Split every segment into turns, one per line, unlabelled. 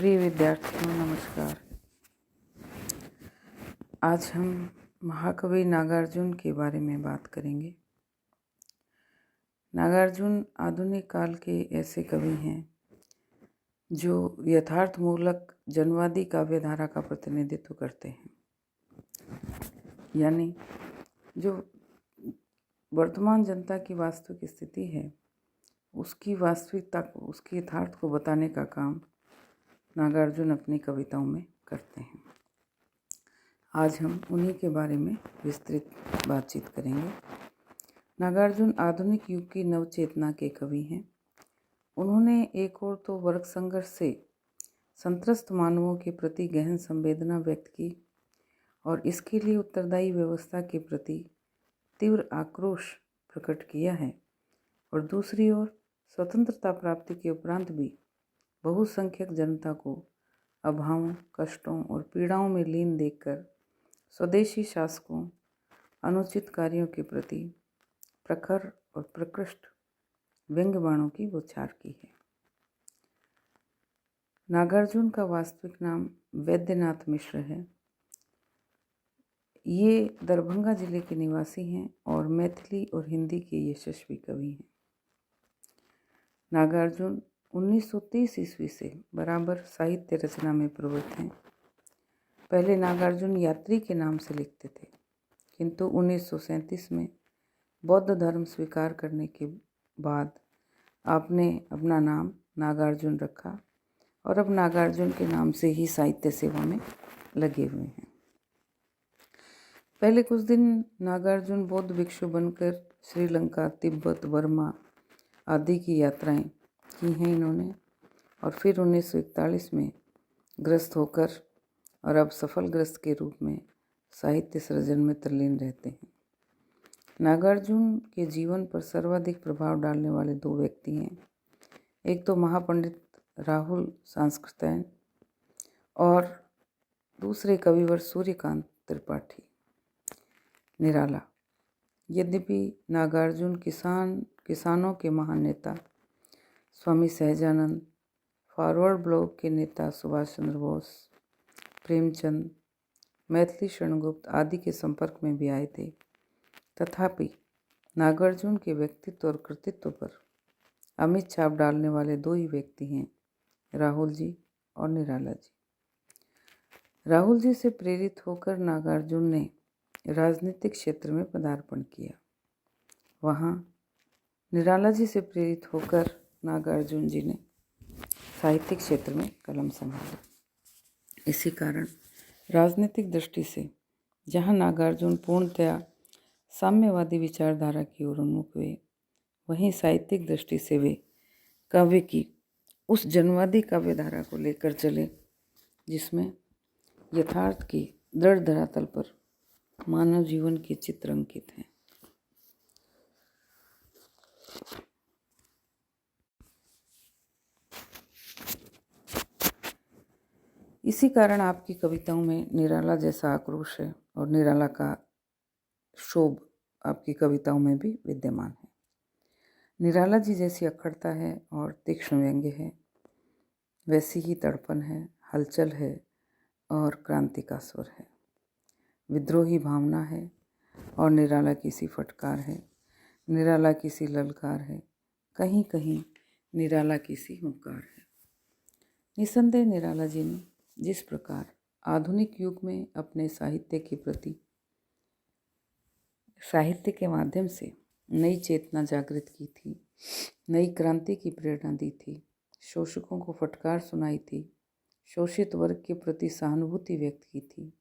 प्रिय विद्यार्थियों नमस्कार। आज हम महाकवि नागार्जुन के बारे में बात करेंगे। नागार्जुन आधुनिक काल के ऐसे कवि हैं जो यथार्थमूलक जनवादी काव्यधारा का प्रतिनिधित्व करते हैं, यानी जो वर्तमान जनता की वास्तविक स्थिति है उसकी वास्तविकता को, उसकी यथार्थ को बताने का काम नागार्जुन अपनी कविताओं में करते हैं। आज हम उन्हीं के बारे में विस्तृत बातचीत करेंगे। नागार्जुन आधुनिक युग की नवचेतना के कवि हैं। उन्होंने एक ओर तो वर्ग संघर्ष से संत्रस्त मानवों के प्रति गहन संवेदना व्यक्त की और इसके लिए उत्तरदायी व्यवस्था के प्रति तीव्र आक्रोश प्रकट किया है, और दूसरी ओर स्वतंत्रता प्राप्ति के उपरांत भी बहुसंख्यक जनता को अभावों, कष्टों और पीड़ाओं में लीन देखकर स्वदेशी शासकों, अनुचित कार्यों के प्रति प्रखर और प्रकृष्ट व्यंग्य बाणों की बौछार की है। नागार्जुन का वास्तविक नाम वैद्यनाथ मिश्र है। ये दरभंगा जिले के निवासी हैं और मैथिली और हिंदी के यशस्वी कवि हैं। नागार्जुन 1930 ईस्वी से बराबर साहित्य रचना में प्रवृत्त हैं। पहले नागार्जुन यात्री के नाम से लिखते थे, किंतु 1937 में बौद्ध धर्म स्वीकार करने के बाद आपने अपना नाम नागार्जुन रखा और अब नागार्जुन के नाम से ही साहित्य सेवा में लगे हुए हैं। पहले कुछ दिन नागार्जुन बौद्ध भिक्षु बनकर श्रीलंका, तिब्बत, बर्मा आदि की यात्राएं की हैं इन्होंने, और फिर 1941 में ग्रस्त होकर और अब सफल ग्रस्त के रूप में साहित्य सृजन में तल्लीन रहते हैं। नागार्जुन के जीवन पर सर्वाधिक प्रभाव डालने वाले दो व्यक्ति हैं। एक तो महापंडित राहुल सांस्कृतैन और दूसरे कविवर सूर्यकांत त्रिपाठी। निराला। यद्यपि नागार्जुन किसानों के महान नेता स्वामी सहजानंद, फॉरवर्ड ब्लॉक के नेता सुभाष चंद्र बोस, प्रेमचंद, मैथिली शरणगुप्त आदि के संपर्क में भी आए थे, तथापि नागार्जुन के व्यक्तित्व और कृतित्व पर अमिट छाप डालने वाले दो ही व्यक्ति हैं, राहुल जी और निराला जी। राहुल जी से प्रेरित होकर नागार्जुन ने राजनीतिक क्षेत्र में पदार्पण किया। वहाँ निराला जी से प्रेरित होकर नागार्जुन जी ने साहित्यिक क्षेत्र में कलम संभाला। इसी कारण राजनीतिक दृष्टि से जहाँ नागार्जुन पूर्णतया साम्यवादी विचारधारा की ओर उन्मुख हुए, वहीं साहित्यिक दृष्टि से वे काव्य की उस जनवादी काव्यधारा को लेकर चले जिसमें यथार्थ की दृढ़ धरातल पर मानव जीवन के चित्र अंकित हैं। इसी कारण आपकी कविताओं में निराला जैसा आक्रोश है और निराला का शोभ आपकी कविताओं में भी विद्यमान है। निराला जी जैसी अखड़ता है और तीक्ष्ण व्यंग्य है, वैसी ही तड़पन है, हलचल है और क्रांति का स्वर है। विद्रोही भावना है और निराला की सी फटकार है, निराला की सी ललकार है, कहीं कहीं निराला की सी हुंकार है। निसंदेह निराला जी ने जिस प्रकार आधुनिक युग में अपने साहित्य के प्रति साहित्य के माध्यम से नई चेतना जागृत की थी, नई क्रांति की प्रेरणा दी थी, शोषकों को फटकार सुनाई थी, शोषित वर्ग के प्रति सहानुभूति व्यक्त की थी,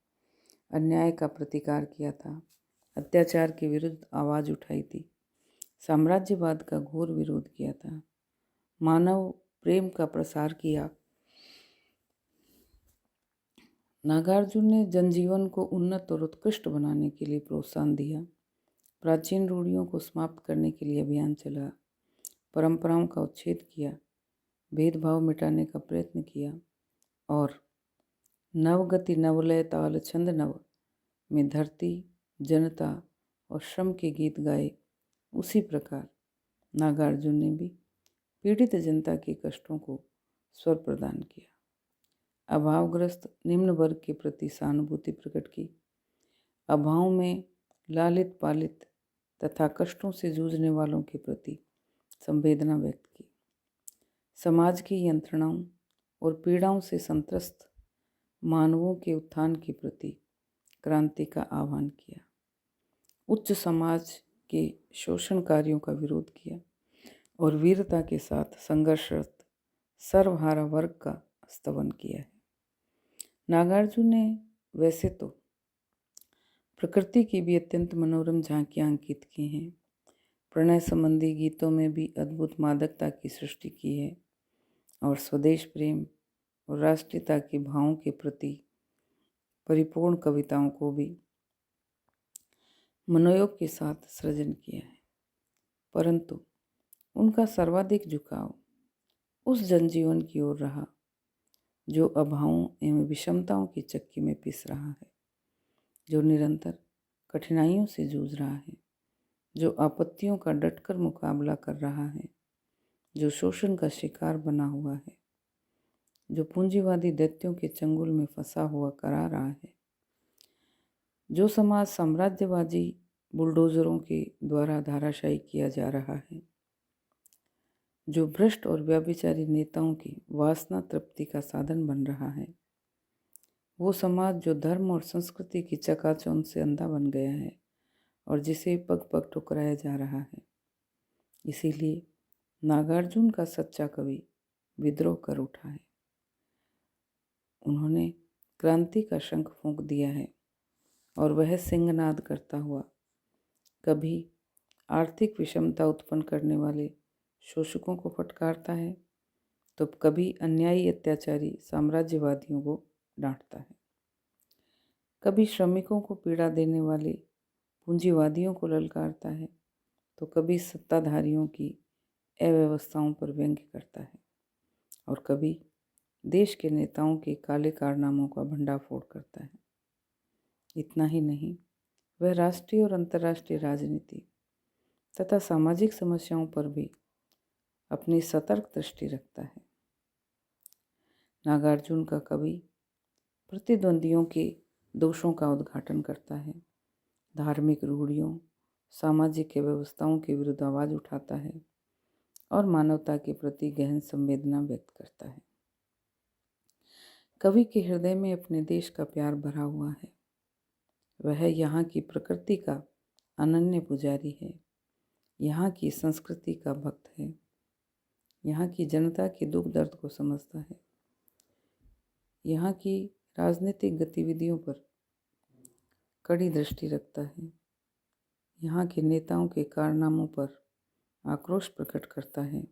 अन्याय का प्रतिकार किया था, अत्याचार के विरुद्ध आवाज़ उठाई थी, साम्राज्यवाद का घोर विरोध किया था, मानव प्रेम का प्रसार किया। नागार्जुन ने जनजीवन को उन्नत और उत्कृष्ट बनाने के लिए प्रोत्साहन दिया, प्राचीन रूढ़ियों को समाप्त करने के लिए अभियान चला, परंपराओं का उच्छेद किया, भेदभाव मिटाने का प्रयत्न किया और नवगति नवलय ताल छंद नव में धरती, जनता और श्रम के गीत गाए। उसी प्रकार नागार्जुन ने भी पीड़ित जनता के कष्टों को स्वर प्रदान किया। अभावग्रस्त निम्न वर्ग के प्रति सहानुभूति प्रकट की, अभाव में लालित पालित तथा कष्टों से जूझने वालों के प्रति संवेदना व्यक्त की, समाज की यंत्रणाओं और पीड़ाओं से संत्रस्त मानवों के उत्थान के प्रति क्रांति का आह्वान किया, उच्च समाज के शोषण कार्यों का विरोध किया और वीरता के साथ संघर्षरत सर्वहारा वर्ग का स्तवन किया है। नागार्जुन ने वैसे तो प्रकृति की भी अत्यंत मनोरम झांकियां अंकित की हैं, प्रणय संबंधी गीतों में भी अद्भुत मादकता की सृष्टि की है और स्वदेश प्रेम और राष्ट्रीयता के भावों के प्रति परिपूर्ण कविताओं को भी मनोयोग के साथ सृजन किया है, परंतु उनका सर्वाधिक झुकाव उस जनजीवन की ओर रहा जो अभावों एवं विषमताओं की चक्की में पिस रहा है, जो निरंतर कठिनाइयों से जूझ रहा है, जो आपत्तियों का डटकर मुकाबला कर रहा है, जो शोषण का शिकार बना हुआ है, जो पूंजीवादी दैत्यों के चंगुल में फंसा हुआ करा रहा है, जो समाज साम्राज्यवादी बुलडोजरों के द्वारा धाराशायी किया जा रहा है, जो भ्रष्ट और व्यभिचारी नेताओं की वासना तृप्ति का साधन बन रहा है, वो समाज जो धर्म और संस्कृति की चकाचौंध से अंधा बन गया है और जिसे पग पग ठुकराया जा रहा है। इसीलिए नागार्जुन का सच्चा कवि विद्रोह कर उठा है। उन्होंने क्रांति का शंख फूंक दिया है और वह सिंहनाद करता हुआ कभी आर्थिक विषमता उत्पन्न करने वाले शोषकों को फटकारता है तो कभी अन्यायी अत्याचारी साम्राज्यवादियों को डांटता है, कभी श्रमिकों को पीड़ा देने वाले पूंजीवादियों को ललकारता है तो कभी सत्ताधारियों की अव्यवस्थाओं पर व्यंग्य करता है और कभी देश के नेताओं के काले कारनामों का भंडाफोड़ करता है। इतना ही नहीं, वह राष्ट्रीय और अंतर्राष्ट्रीय राजनीति तथा सामाजिक समस्याओं पर भी अपनी सतर्क दृष्टि रखता है। नागार्जुन का कवि प्रतिद्वंदियों के दोषों का उद्घाटन करता है, धार्मिक रूढ़ियों, सामाजिक व्यवस्थाओं के विरुद्ध आवाज़ उठाता है और मानवता के प्रति गहन संवेदना व्यक्त करता है। कवि के हृदय में अपने देश का प्यार भरा हुआ है। वह यहाँ की प्रकृति का अनन्य पुजारी है, यहाँ की संस्कृति का भक्त है, यहाँ की जनता के दुख दर्द को समझता है, यहाँ की राजनीतिक गतिविधियों पर कड़ी दृष्टि रखता है, यहाँ के नेताओं के कारनामों पर आक्रोश प्रकट करता है।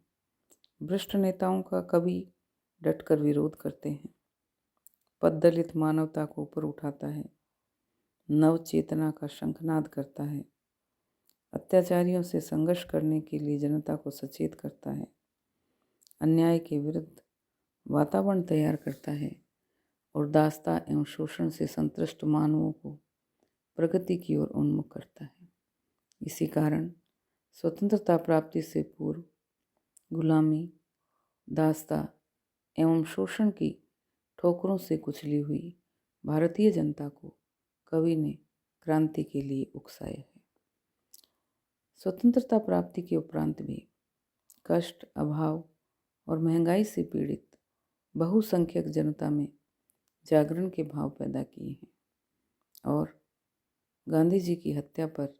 भ्रष्ट नेताओं का कवि डटकर विरोध करते हैं, पददलित मानवता को ऊपर उठाता है, नव चेतना का शंखनाद करता है, अत्याचारियों से संघर्ष करने के लिए जनता को सचेत करता है, अन्याय के विरुद्ध वातावरण तैयार करता है और दासता एवं शोषण से संतुष्ट मानवों को प्रगति की ओर उन्मुख करता है। इसी कारण स्वतंत्रता प्राप्ति से पूर्व गुलामी, दासता एवं शोषण की ठोकरों से कुचली हुई भारतीय जनता को कवि ने क्रांति के लिए उकसाया है। स्वतंत्रता प्राप्ति के उपरांत भी कष्ट, अभाव और महंगाई से पीड़ित बहुसंख्यक जनता में जागरण के भाव पैदा किए हैं और गांधी जी की हत्या पर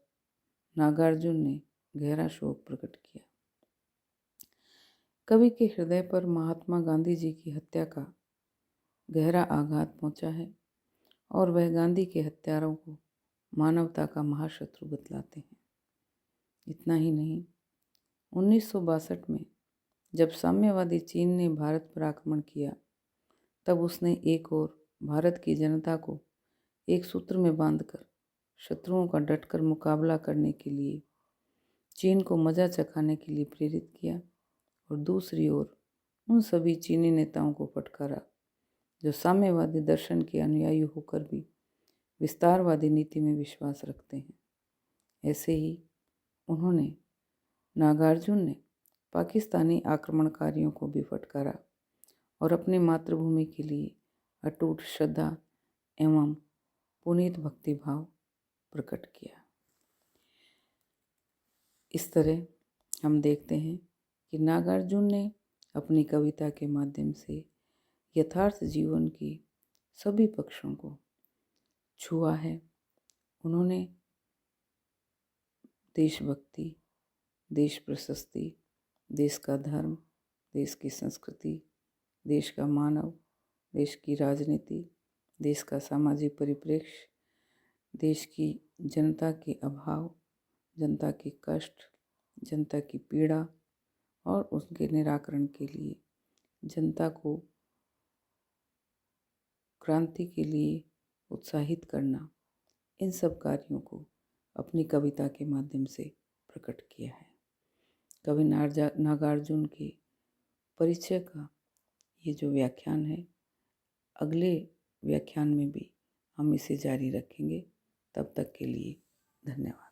नागार्जुन ने गहरा शोक प्रकट किया। कवि के हृदय पर महात्मा गांधी जी की हत्या का गहरा आघात पहुंचा है और वह गांधी के हत्यारों को मानवता का महाशत्रु बतलाते हैं। इतना ही नहीं, 1962 में जब साम्यवादी चीन ने भारत पर आक्रमण किया तब उसने एक ओर भारत की जनता को एक सूत्र में बांधकर शत्रुओं का डटकर मुकाबला करने के लिए चीन को मजा चखाने के लिए प्रेरित किया और दूसरी ओर उन सभी चीनी नेताओं को फटकारा जो साम्यवादी दर्शन के अनुयायी होकर भी विस्तारवादी नीति में विश्वास रखते हैं। ऐसे ही नागार्जुन ने पाकिस्तानी आक्रमणकारियों को भी फटकारा और अपनी मातृभूमि के लिए अटूट श्रद्धा एवं पुनीत भक्तिभाव प्रकट किया। इस तरह हम देखते हैं कि नागार्जुन ने अपनी कविता के माध्यम से यथार्थ जीवन की सभी पक्षों को छुआ है। उन्होंने देशभक्ति, देश प्रशस्ति, देश का धर्म, देश की संस्कृति, देश का मानव, देश की राजनीति, देश का सामाजिक परिप्रेक्ष्य, देश की जनता के अभाव, जनता के कष्ट, जनता की पीड़ा और उसके निराकरण के लिए जनता को क्रांति के लिए उत्साहित करना, इन सब कार्यों को अपनी कविता के माध्यम से प्रकट किया है। कवि नागार्जुन के परिचय का ये जो व्याख्यान है, अगले व्याख्यान में भी हम इसे जारी रखेंगे। तब तक के लिए धन्यवाद।